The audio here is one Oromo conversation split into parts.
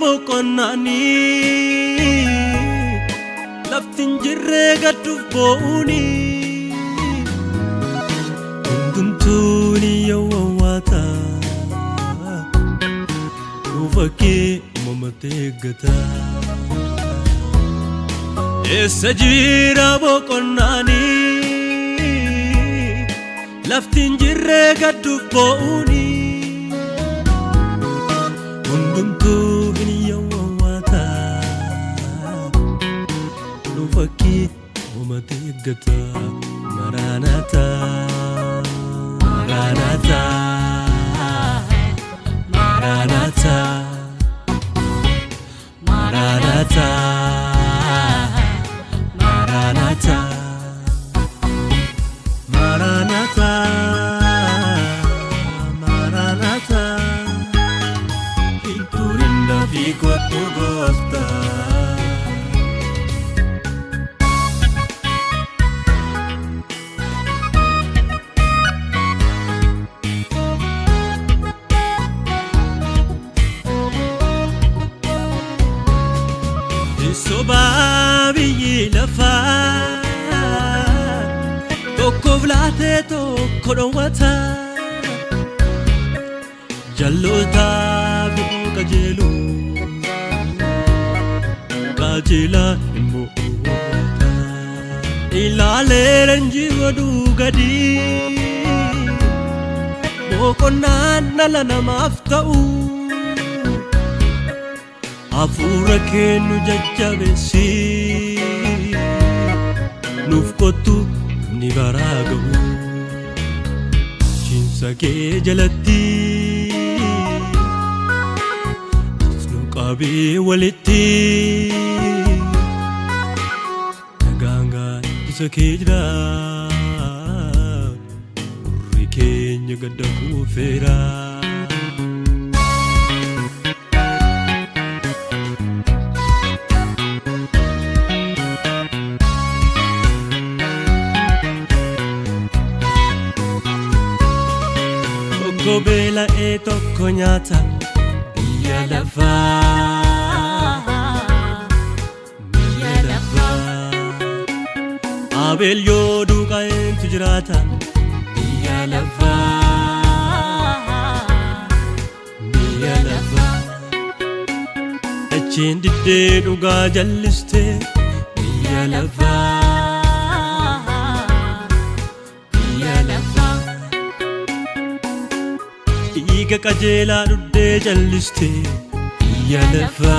boqonnani laftin jirre gadduuf bo'uni hundumtuuni yawwata ufakee uumamate gata eessa jira boqonnani laftin jirre gadduuf bo'uni hundumtuuni yawwata ufakee uumamate gata Maranatha Maranatha Maranatha Maranatha Maranatha Maranatha Maranatha Iturinda figo tu gosta Sobabi lafa Toko vlate toko donwata Jalota bimu kajelu Kajela imbo Ilale renji wadu gadi Moko nala na maftau Afura kenu jajjabesi Nufkotu ni baragu Chinsa ke jalatti Snuqabi walitti Naganga isa kejra Urri kenya gadda kufera Bela e tokko nyata Biyya lafa Biyya lafa Abel yodu kaentu jirata Biyya lafa Biyya lafa Dacheen diddee dhugaa jalliste Biyya lafa Iga kajela dudde jalliste Biyya lafa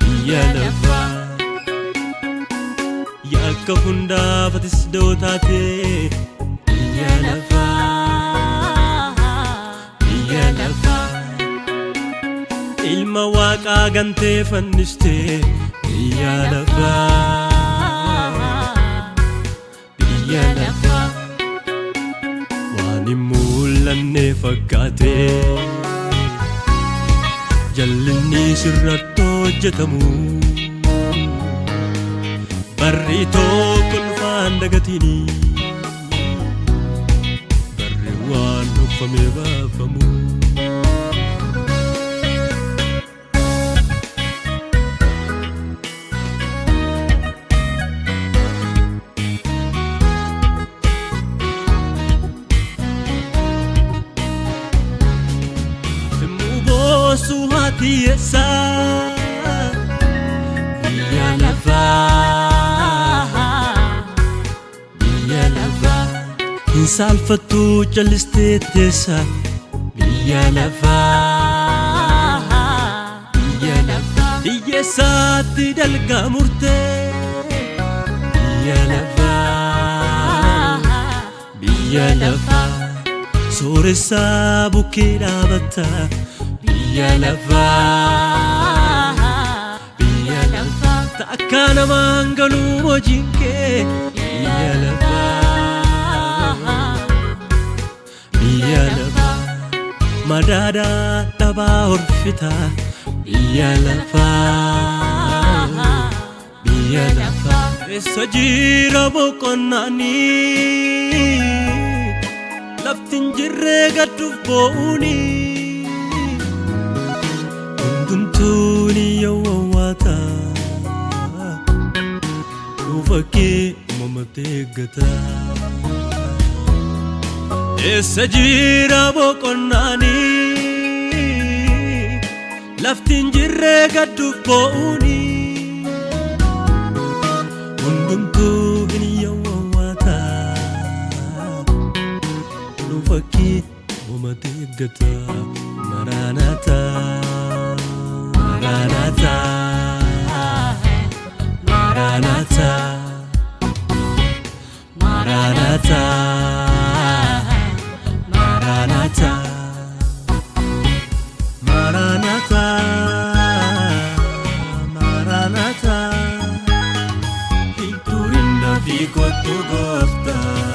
Biyya lafa Yakka hundaafatis dootaate Biyya lafa Biyya lafa Ilma waaqaa gantee fanniste Biyya lafa Biyya lafa Mul'anne fakkaate jallinni sirratti hojjetamu barri tokko lufaan dagatini barri waan dhokfame baafamu Suhati esa Biyya lafa Biyya lafa Insalfatu jaliste tesa Biyya lafa Biyya lafa Biyya saati dalga murte Biyya lafa Biyya lafa Sooressa bukkee dhaabata Biyya lafa Biyya lafa Takka namaan galuu hojiin kee Biyya lafa Biyya lafa Madaada dhabaa orfita Biyya lafa Biyya lafa Eessa jira boqonnani laftin jirre gadduuf bo'uni Hundumtuuni yawwaata Dhufakkee mamatee gata Eessa jira boqonnaani Laftiin jirree gadduuf bo'uuni Hundumtuuni yawwaata Dhufakkee mamatee gata Maranatha Maranatha Maranatha Maranatha Maranatha Maranatha Maranatha Hiturinna fi kottu gooftaa